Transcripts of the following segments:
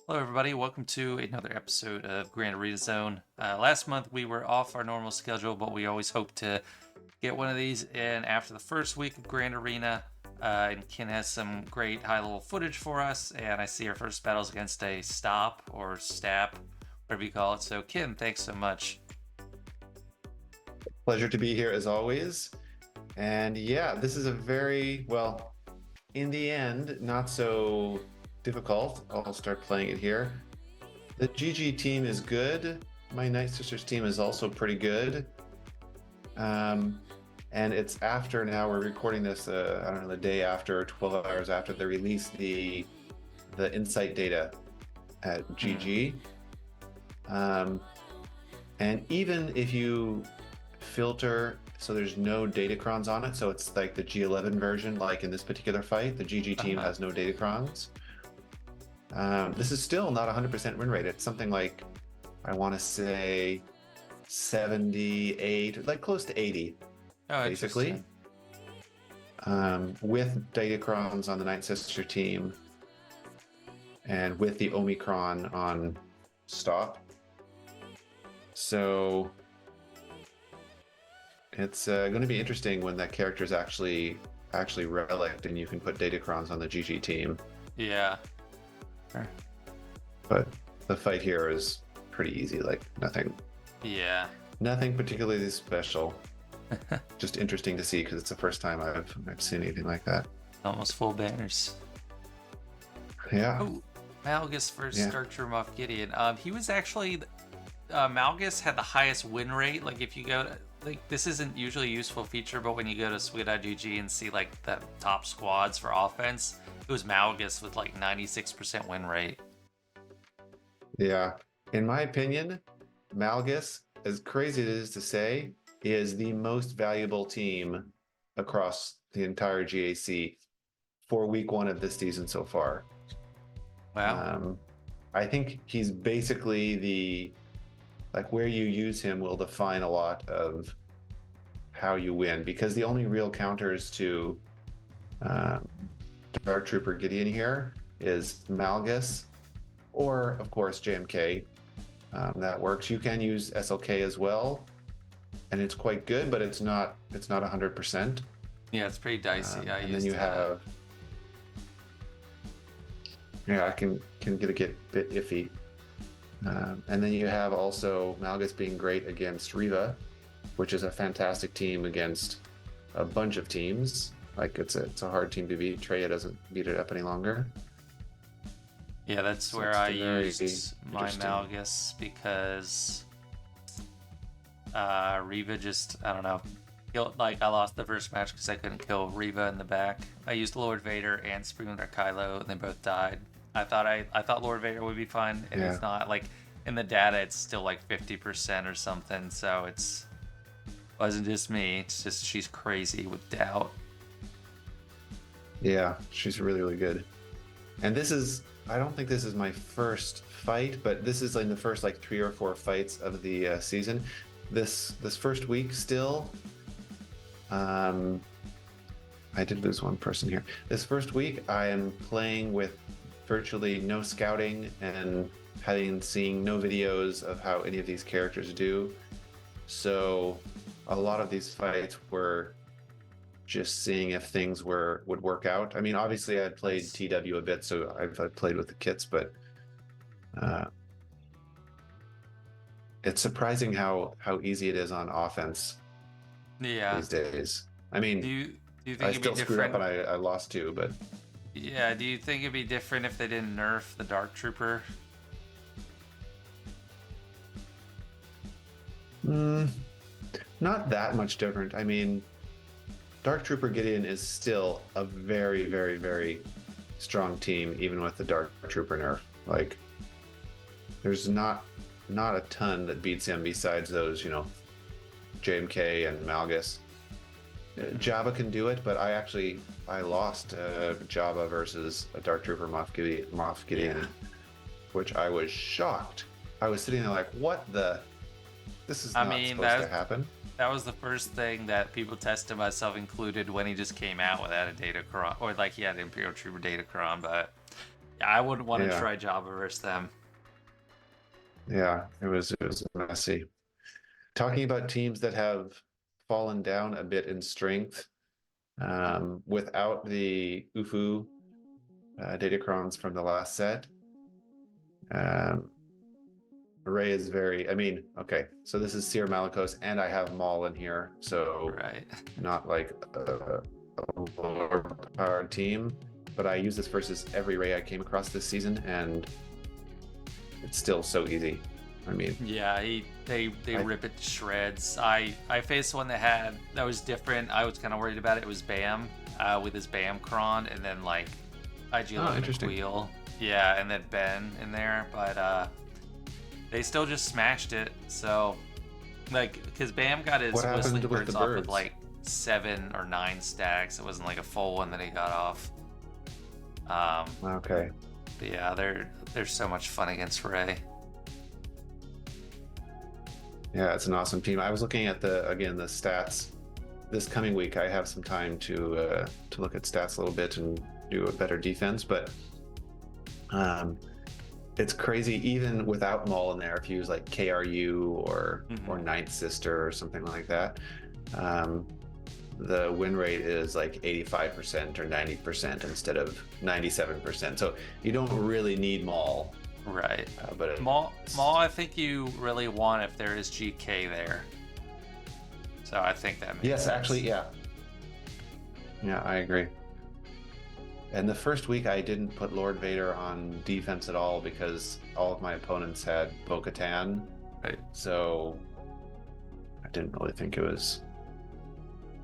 Hello, everybody. Welcome to another episode of Grand Arena Zone. Last month we were off our normal schedule, but we always hope to get one of these in after the first week of Grand Arena. And Ken has some great high-level footage for us, and I see our first battles against a stop or stap, whatever you call it. So, Ken, thanks so much. Pleasure to be here as always. And yeah, this is a very, well, in the end, not so difficult. I'll start playing it here. The GG team is good. My Night Sisters team is also pretty good. And it's after now we're recording this, I don't know, the day after, 12 hours after they released the insight data at GG. And even if you filter so there's no datacrons on it, so it's like the G11 version, like in this particular fight, the GG team has no datacrons. This is still not 100% win rate. It's something like, I want to say 78, like close to 80, basically. With datacrons on the Night Sister team and with the Omicron on stop. So it's going to be interesting when that character is actually relicked and you can put datacrons on the GG team. Yeah. Sure. But the fight here is pretty easy, like nothing. Yeah. Nothing particularly special. Just interesting to see because it's the first time I've seen anything like that. Almost full banners. Yeah. Oh, Malgus versus Dark Trooper Moff Gideon. He was actually Malgus had the highest win rate. Like if you go to, like, this isn't usually a useful feature, but when you go to Squid.gg and see like the top squads for offense, it was Malgus with like 96% win rate. Yeah. In my opinion, Malgus, as crazy as it is to say, is the most valuable team across the entire GAC for week one of this season so far. Wow. I think he's basically like where you use him will define a lot of how you win, because the only real counters to Dark Trooper Gideon here is Malgus, or of course JMK. That works. You can use SLK as well, and it's quite good, but it's not 100%. Yeah, it's pretty dicey. And then you have, I can get a bit iffy. And then you have also Malgus being great against Riva, which is a fantastic team against a bunch of teams. Like it's a hard team to beat. Treya doesn't beat it up any longer. Yeah, that's where I used my Malgus because Riva just, I don't know. Like I lost the first match because I couldn't kill Riva in the back. I used Lord Vader and Supreme Leader Kylo, and they both died. I thought Lord Vader would be fun, and it's not. Like in the data, it's still like 50% or something. So wasn't just me. It's just she's crazy with doubt. Yeah, she's really, really good. And this is, I don't think this is my first fight, but this is like the first like 3 or 4 fights of the season. This first week still, I did lose one person here. This first week, I am playing with virtually no scouting and seeing no videos of how any of these characters do. So a lot of these fights were just seeing if things would work out. I mean, obviously I had played TW a bit, so I've played with the kits, but it's surprising how easy it is on offense these days. I mean, do you think I still screwed up and I lost 2, but yeah, do you think it'd be different if they didn't nerf the Dark Trooper? Not that much different. I mean, Dark Trooper Gideon is still a very, very, very strong team, even with the Dark Trooper nerf. Like, there's not a ton that beats him besides those, JMK and Malgus. Jabba can do it, but I lost Jabba versus a Dark Trooper Moff Gideon, which I was shocked. I was sitting there like, what the? This is not supposed to happen. That was the first thing that people tested, myself included, when he just came out without a Datacron, or like he had Imperial Trooper Datacron, but Yeah, I wouldn't want to Yeah, try Java versus them. yeah, it was messy. Talking about teams that have fallen down a bit in strength, without the UFU datacrons from the last set. Um, Array is very, I mean, okay, so this is Seer Malicos, and I have Maul in here, so Right. not like a lower powered team, but I use this versus every Ray I came across this season, and it's still so easy. I mean, Yeah, they I, rip it to shreds. I faced one that was different. I was kind of worried about it. It was Bam, with his Bam cron, and then like oh, IG11 interesting. McQueel. Yeah, and then Ben in there, but they still just smashed it. So like, because Bam got his What happened whistling with birds the off with birds? like 7 or 9 stacks. It wasn't like a full one that he got off. Okay. But yeah, they're so much fun against Ray. Yeah, it's an awesome team. I was looking at the stats this coming week. I have some time to look at stats a little bit and do a better defense, but um, it's crazy even without Maul in there. If you use like KRU or Ninth Sister or something like that, um, the win rate is like 85% or 90% instead of 97%. So you don't really need Maul. Right. But Maul, I think you really want if there is GK there. So I think that makes yes, sense. actually, yeah. Yeah, I agree. And the first week, I didn't put Lord Vader on defense at all because all of my opponents had Bo-Katan. Right. So I didn't really think it was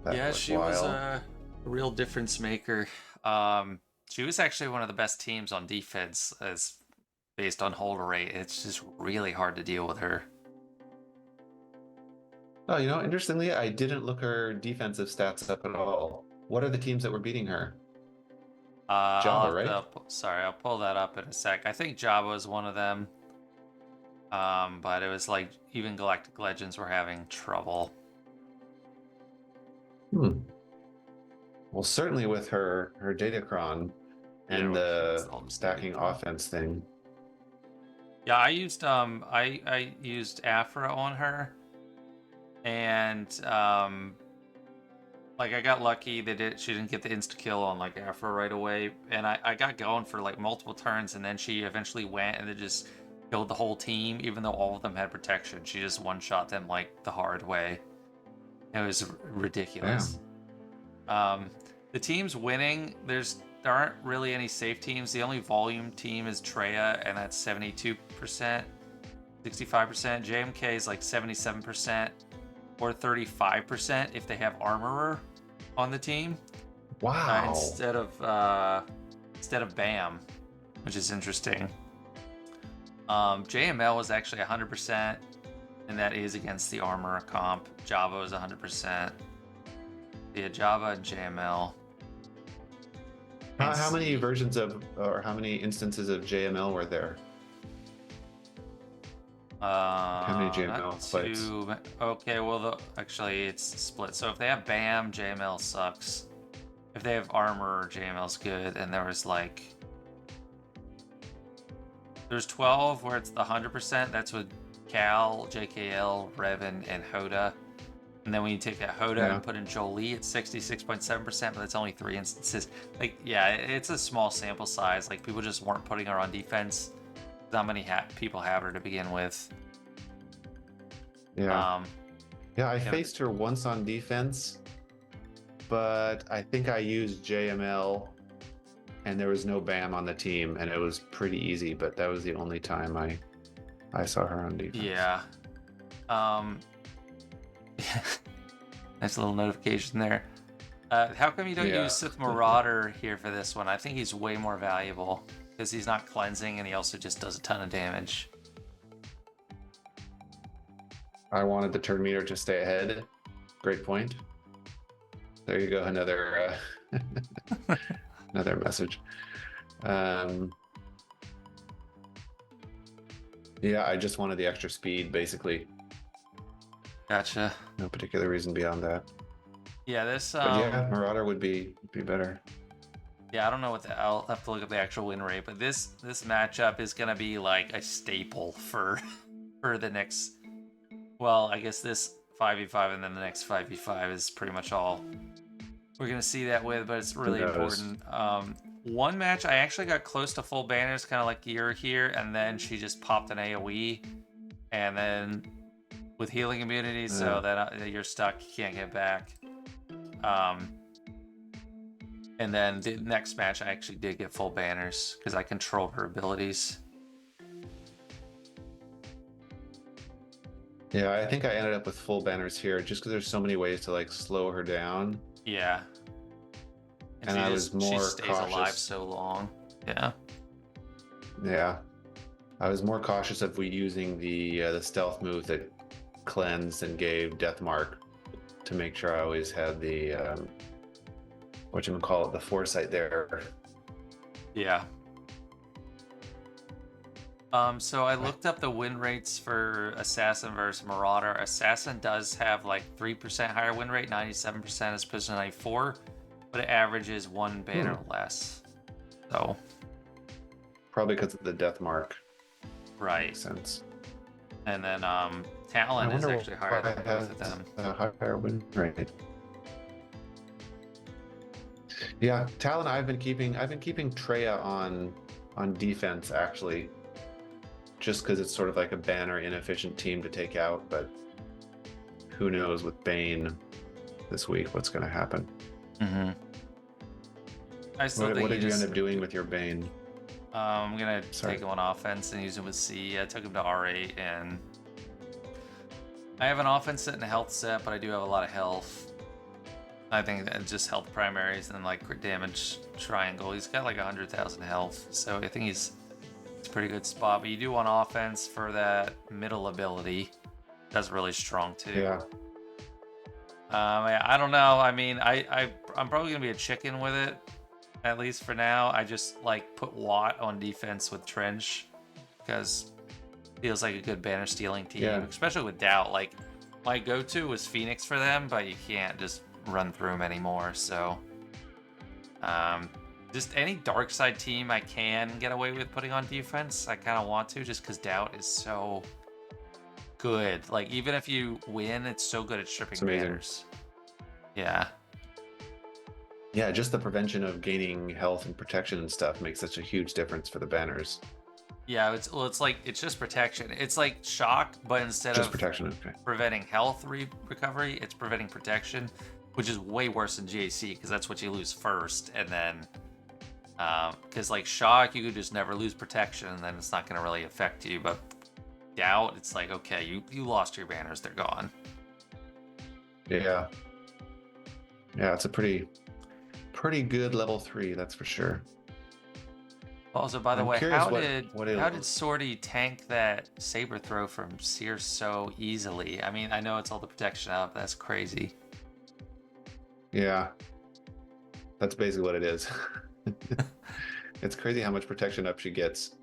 that Yeah, she was worthwhile. a real difference maker. She was actually one of the best teams on defense as based on hold rate. It's just really hard to deal with her. Oh, interestingly, I didn't look her defensive stats up at all. What are the teams that were beating her? I'll Java, have right? to. Sorry, I'll pull that up in a sec. I think Java was one of them. But it was like even Galactic Legends were having trouble. Hmm. Well, certainly with her Datacron and That's the all the stacking Datacron. offense thing. Yeah, I used Afra on her, and like I got lucky. She didn't get the insta kill on like Afra right away, and I got going for like multiple turns, and then she eventually went and it just killed the whole team, even though all of them had protection. She just one shot them like the hard way. It was ridiculous. Damn. The teams winning, there aren't really any safe teams. The only volume team is Treya, and that's 72%, 65%. JMK is like 77% or 35% if they have armorer on the team, Wow. instead of BAM, which is interesting. JML was actually 100%, and that is against the armorer comp. Java is 100%. Yeah, Java and JML. How many versions of, or how many instances of JML were there? How many JML fights? Okay, well, actually, it's split. So if they have BAM, JML sucks. If they have armor, JML's good. And there's 12 where it's the 100%. That's with Cal, JKL, Revan, and Hoda. And then when you take out Hoda and put in Jolie, it's 66.7%, but that's only 3 instances. Like, yeah, it's a small sample size. Like, people just weren't putting her on defense. Not many people have her to begin with. Yeah. I faced her once on defense, but I think I used JML and there was no BAM on the team, and it was pretty easy, but that was the only time I saw her on defense. Yeah. Nice little notification there. How come you don't use Sith Marauder here for this one? I think he's way more valuable because he's not cleansing and he also just does a ton of damage. I wanted the turn meter to stay ahead. Great point. There you go, another another message. Yeah, I just wanted the extra speed, basically. Gotcha. No particular reason beyond that. Yeah, this But yeah, Marauder would be better. Yeah, I don't know what I'll have to look up the actual win rate, but this matchup is gonna be like a staple for for the next. Well, I guess this 5v5 and then the next 5v5 is pretty much all we're gonna see that with, but it's Who really knows? important. One match I actually got close to full banners, kind of like you're here, and then she just popped an AOE, and then with healing immunity, so that you're stuck, you can't get back. And then the next match I actually did get full banners because I controlled her abilities. Yeah, I think I ended up with full banners here just because there's so many ways to like slow her down. Yeah. And I was more she stays cautious. alive so long. Yeah. Yeah, I was more cautious of using the stealth move that cleansed and gave death mark to make sure I always had the whatchamacallit, the foresight there. Yeah. So I looked up the win rates for Assassin versus Marauder. Assassin does have like 3% higher win rate, 97% as opposed to 94, but it averages one banner less. So probably because of the death mark. right. Makes sense. And then Talon is actually higher than both of them. A higher win rate. Yeah, Talon. I've been keeping Treya on defense actually, just because it's sort of like a banner inefficient team to take out. But who knows with Bane this week what's going to happen? Mm-hmm. I still What think did you end up doing with your Bane? I'm gonna take him on offense and use him with C. I took him to R8, and I have an offense set and a health set, but I do have a lot of health. I think that just health primaries and like crit damage triangle. He's got like 100,000 health, so I think it's a pretty good spot. But you do want offense for that middle ability. That's really strong too. Yeah. I don't know. I mean, I'm probably gonna be a chicken with it, at least for now. I just like put Watt on defense with Trench because feels like a good banner stealing team, especially with Doubt. Like my go-to was Phoenix for them, but you can't just run through them anymore. So, just any dark side team I can get away with putting on defense, I kind of want to, just because Doubt is so good. Like even if you win, it's so good at stripping banners. Yeah. Yeah, just the prevention of gaining health and protection and stuff makes such a huge difference for the banners. Yeah, it's just protection. It's like shock, but instead just of protection, preventing health recovery, it's preventing protection, which is way worse than GAC because that's what you lose first, and then because like shock, you could just never lose protection, and then it's not going to really affect you. But Doubt, it's like, okay, you lost your banners, they're gone. Yeah, it's a pretty good level 3, that's for sure. Also, by the way, how did Sortie tank that saber throw from Seer so easily? I mean, I know it's all the protection up. That's crazy. Yeah, that's basically what it is. It's crazy how much protection up she gets.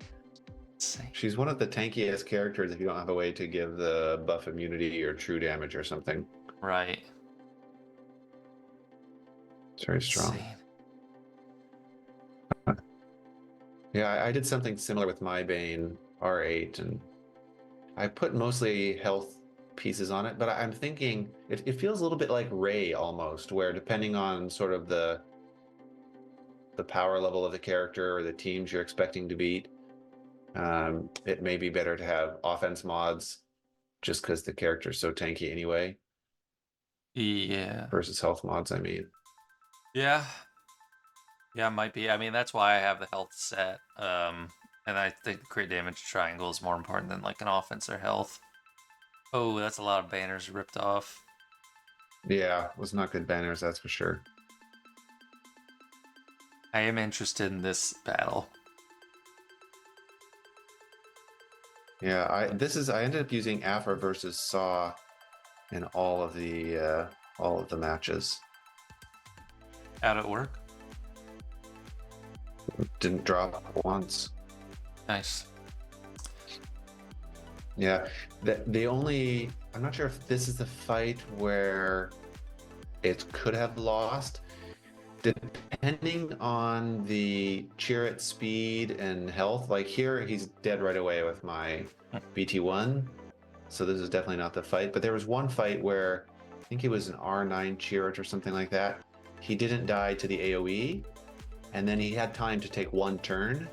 She's one of the tankiest characters if you don't have a way to give the buff immunity or true damage or something. Right. It's very strong. Yeah, I did something similar with my Bane R8, and I put mostly health pieces on it, but I'm thinking it feels a little bit like Ray almost, where depending on sort of the power level of the character or the teams you're expecting to beat, it may be better to have offense mods just because the character is so tanky anyway. Yeah. Versus health mods, I mean. Yeah. Yeah, it might be. I mean, that's why I have the health set. And I think the crit damage triangle is more important than like an offense or health. Oh, that's a lot of banners ripped off. Yeah, it was not good banners, that's for sure. I am interested in this battle. Yeah, I ended up using Afra versus Saw in all of the matches. How'd it work? Didn't drop once. Nice. Yeah, I'm not sure if this is the fight where it could have lost. Depending depending on the Chirrut speed and health, like here he's dead right away with my BT1. So this is definitely not the fight. But there was one fight where I think he was an R9 Chirrut or something like that. He didn't die to the AoE, and then he had time to take one turn,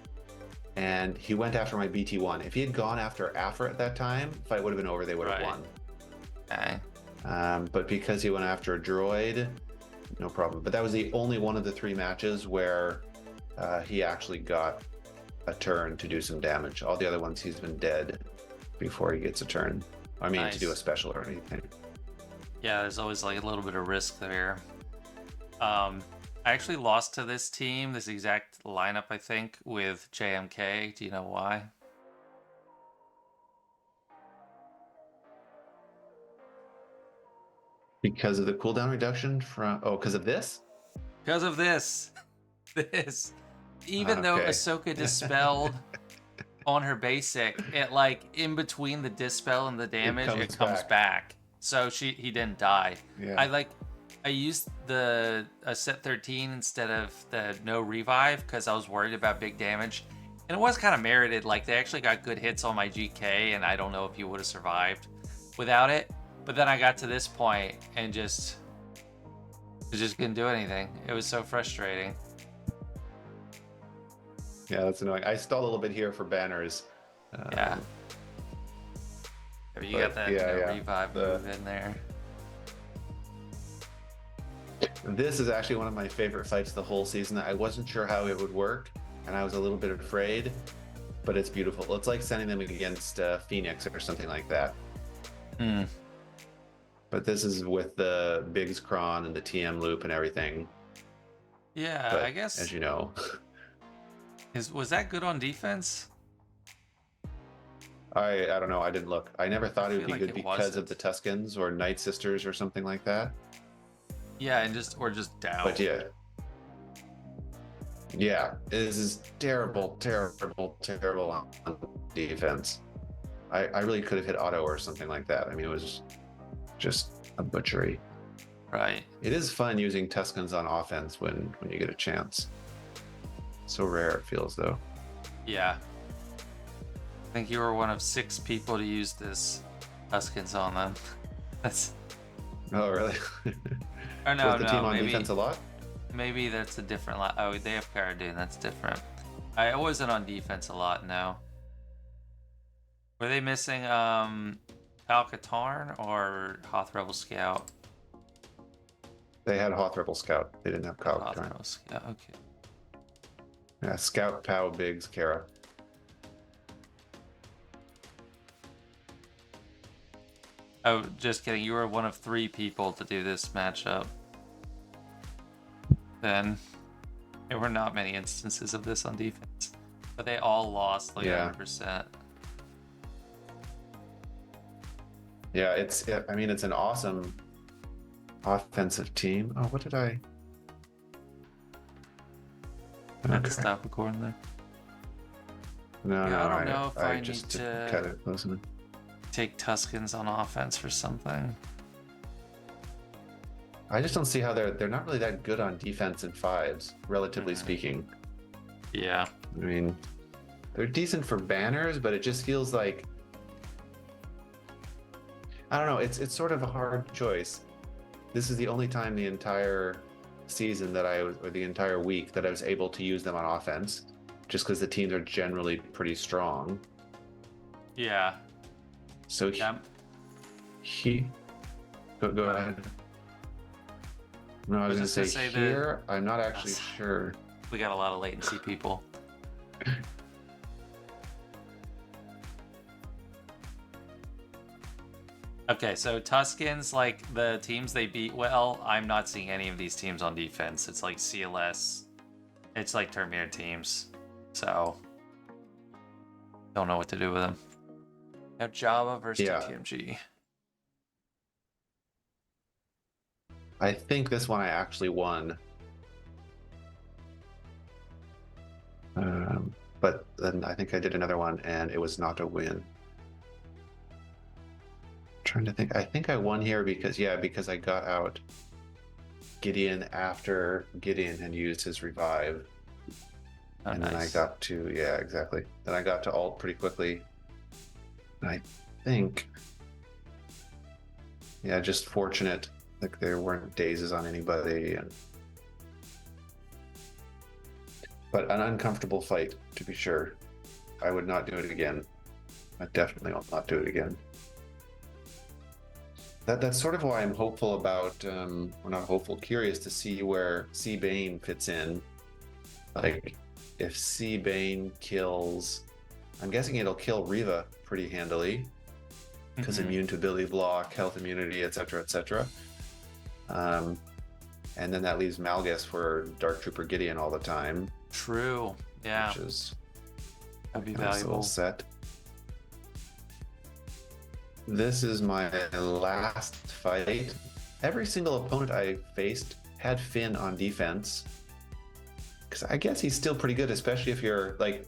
and he went after my BT1. If he had gone after Afra at that time, fight would have been over. They would have won. Okay. But because he went after a droid, no problem. But that was the only one of the 3 matches where he actually got a turn to do some damage. All the other ones, he's been dead before he gets a turn. I mean, to do a special or anything. Yeah, there's always like a little bit of risk there. I actually lost to this team, this exact lineup, I think, with JMK. Do you know why? Because of the cooldown reduction from... Oh, because of this? Because of this. This. Even though Ahsoka dispelled on her basic, it like in between the dispel and the damage, it comes back. So he didn't die. Yeah. I used the set 13 instead of the no revive because I was worried about big damage. And it was kind of merited. Like, they actually got good hits on my GK, and I don't know if you would have survived without it. But then I got to this point and just couldn't do anything. It was so frustrating. Yeah, that's annoying. I stalled a little bit here for banners. Yeah. You got that revive move in there. This is actually one of my favorite fights the whole season. I wasn't sure how it would work, and I was a little bit afraid, but it's beautiful. It's like sending them against Phoenix or something like that. But this is with the Biggs Cron and the TM loop and everything. Yeah, but, I guess. As you know. Was that good on defense? I don't know. I didn't look. I never thought it would be like good because of the Tuscans or Night Sisters or something like that. Yeah, and just down. But yeah, this is terrible on defense. I really could have hit auto or something like that. I mean, it was just a butchery. Right. It is fun using Tuscans on offense when you get a chance. So rare it feels, though. Yeah. I think you were one of 6 people to use this Tuscans on them. That's. Oh, really? Oh, no, was the team on defense a lot? Maybe that's a different lot. Oh, they have Cara Dune. That's different. I wasn't on defense a lot, no. Were they missing Al-Katarn or Hoth Rebel Scout? They had Hoth Rebel Scout. They didn't have Kyle Hoth Rebel Scout, okay. Yeah, Scout, Pow, Biggs, Kara. Oh, just kidding. You were one of 3 people to do this matchup. Then there were not many instances of this on defense, but they all lost like 100%. Yeah, I mean, it's an awesome offensive team. Oh, what did I? I had to stop recording there. No, I don't know if I just need to cut it close enough. Take Tuscans on offense for something. I just don't see how they're not really that good on defense in 5s, relatively speaking. Yeah. I mean, they're decent for banners, but it just feels like, I don't know, it's sort of a hard choice. This is the only time the entire season or the entire week that I was able to use them on offense, just because the teams are generally pretty strong. Yeah. So go ahead. No, I was going to say here, I'm not actually sure. We got a lot of latency people. Okay, so Tuscans, like the teams they beat well, I'm not seeing any of these teams on defense. It's like CLS. It's like Terminator teams. So, don't know what to do with them. Now Java versus TTMG. I think this one I actually won. But then I think I did another one and it was not a win. Trying to think. I think I won here because I got out Gideon after Gideon had used his revive. Oh, And then I nice. got to, yeah, exactly. Then I got to ult pretty quickly. I think, yeah, just fortunate. Like there weren't dazes on anybody, but an uncomfortable fight to be sure. I would not do it again. I definitely will not do it again. That's sort of why I'm hopeful about, or not hopeful, curious to see where C Bane fits in. Like, if C Bane kills, I'm guessing it'll kill Riva pretty handily because immune to ability block, health immunity, etc., etc. And then that leaves Malgus for Dark Trooper Gideon all the time. True. Yeah. Which is That'd be a nice little valuable. set. This is my last fight. Every single opponent I faced had Finn on defense. Because I guess he's still pretty good, especially if you're like,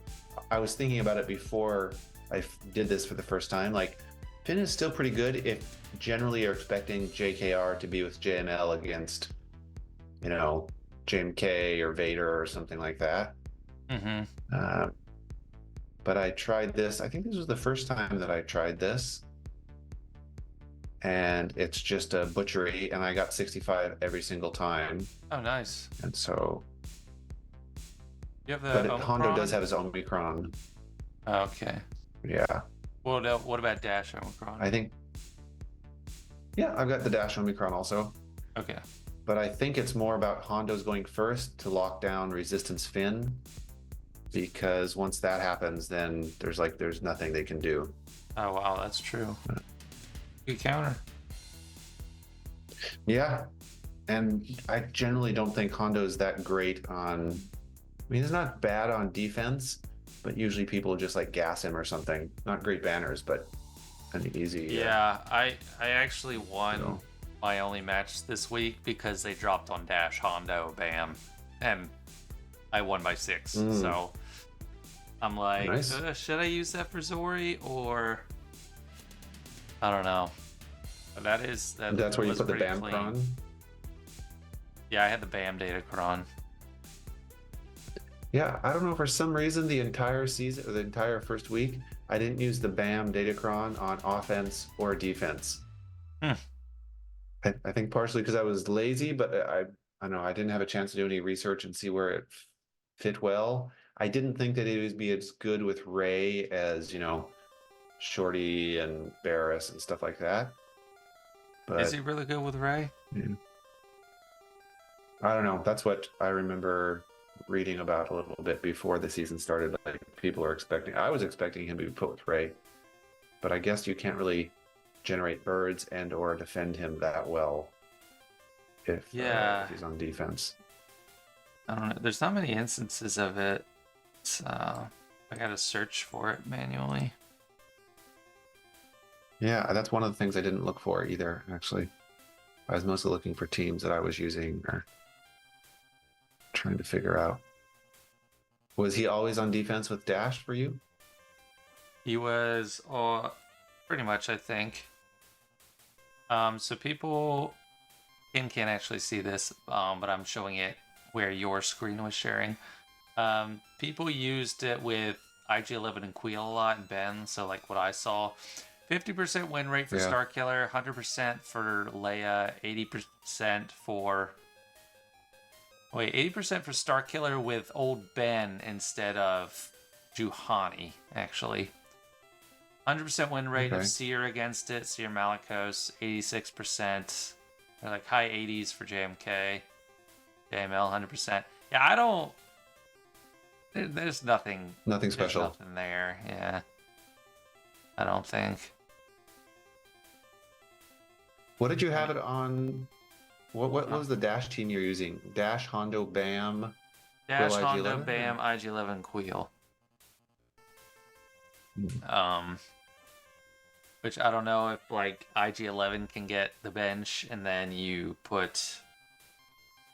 I was thinking about it before I did this for the first time. Like, Finn is still pretty good if generally you're expecting JKR to be with JML against, you know, JMK or Vader or something like that. But I tried this. I think this was the first time that I tried this. And it's just a butchery, and I got 65 every single time. Oh, nice. And so, You have the but Omicron? Hondo does have his Omicron. Okay. Yeah. Well, no, what about Dash Omicron? I think, yeah, I've got the Dash Omicron also. Okay. But I think it's more about Hondo's going first to lock down Resistance Finn, because once that happens, then there's nothing they can do. Oh, wow, that's true. Good counter. Yeah. And I generally don't think Hondo's that great on, I mean, he's not bad on defense, but usually people just like gas him or something. Not great banners, but an easy. Yeah, I actually won my only match this week because they dropped on Dash Hondo Bam, and I won by 6. So I'm like, nice. Should I use that for Zori or I don't know. But that's where you put the Bam clean. Cron. Yeah, I had the Bam Datacron. Yeah, I don't know, for some reason the entire season or the entire first week I didn't use the Bam Datacron on offense or defense. I think partially because I was lazy, but I don't know, I didn't have a chance to do any research and see where it fit well. I didn't think that it would be as good with Rey as, you know, Shorty and Barris and stuff like that. But Is he really good with Rey? Yeah. I don't know. That's what I remember reading about a little bit before the season started. Like, people are expecting, I was expecting him to be put with Rey, but I guess you can't really generate birds and or defend him that well if he's on defense. I don't know. There's not many instances of it. So I gotta search for it manually. Yeah, that's one of the things I didn't look for either, actually. I was mostly looking for teams that I was using or trying to figure out. Was he always on defense with Dash for you? He was pretty much, I think. So people can't actually see this, but I'm showing it where your screen was sharing. People used it with IG-11 and Queel a lot and Ben, so like what I saw, 50% win rate for Starkiller, 100% for Leia, 80% for... Wait, 80% for Starkiller with old Ben instead of Juhani, actually. 100% win rate of Seer against it, Seer Malakos, 86%. They're like high 80s for JMK. JML, 100%. Yeah, I don't... There's nothing... Nothing special. There's nothing there, yeah. I don't think. What did you have it on? What was the Dash team you're using? Dash, Hondo, Bam, Dash, Quill, Hondo, IG-11? Bam, IG-11, Queel. Which I don't know if like IG-11 can get the bench and then you put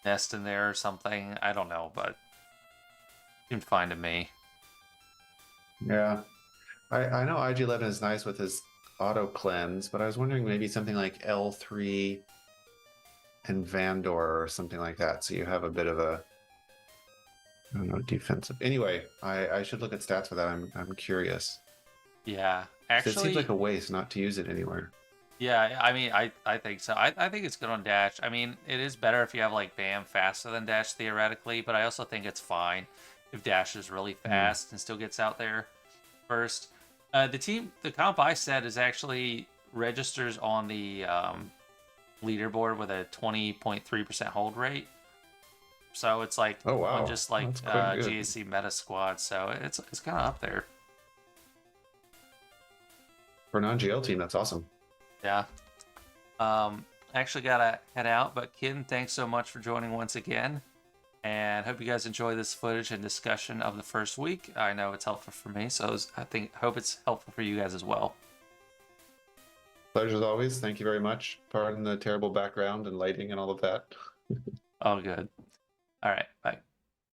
Nest in there or something. I don't know, but seemed fine to me. Yeah. I know IG-11 is nice with his auto cleanse, but I was wondering maybe something like L3 and Vandor or something like that. So you have a bit of a, I don't know, defensive. Anyway, I should look at stats for that. I'm curious. Yeah, It seems like actually, a waste not to use it anywhere. yeah. I mean, I think so. I think it's good on dash. I mean, it is better if you have like Bam faster than dash theoretically, but I also think it's fine if dash is really Hmm. fast and still gets out there first. The comp I set is actually registers on the leaderboard with a 20.3% hold rate. So it's like Oh on wow, just like that's quite good. GAC meta squad. So it's kind of up there. For a non-GL team, that's awesome. Yeah. I actually gotta head out, but Ken, thanks so much for joining once again. And hope you guys enjoy this footage and discussion of the first week. I know it's helpful for me, so hope it's helpful for you guys as well. Pleasure as always. Thank you very much. Pardon the terrible background and lighting and all of that. All good. All right, bye.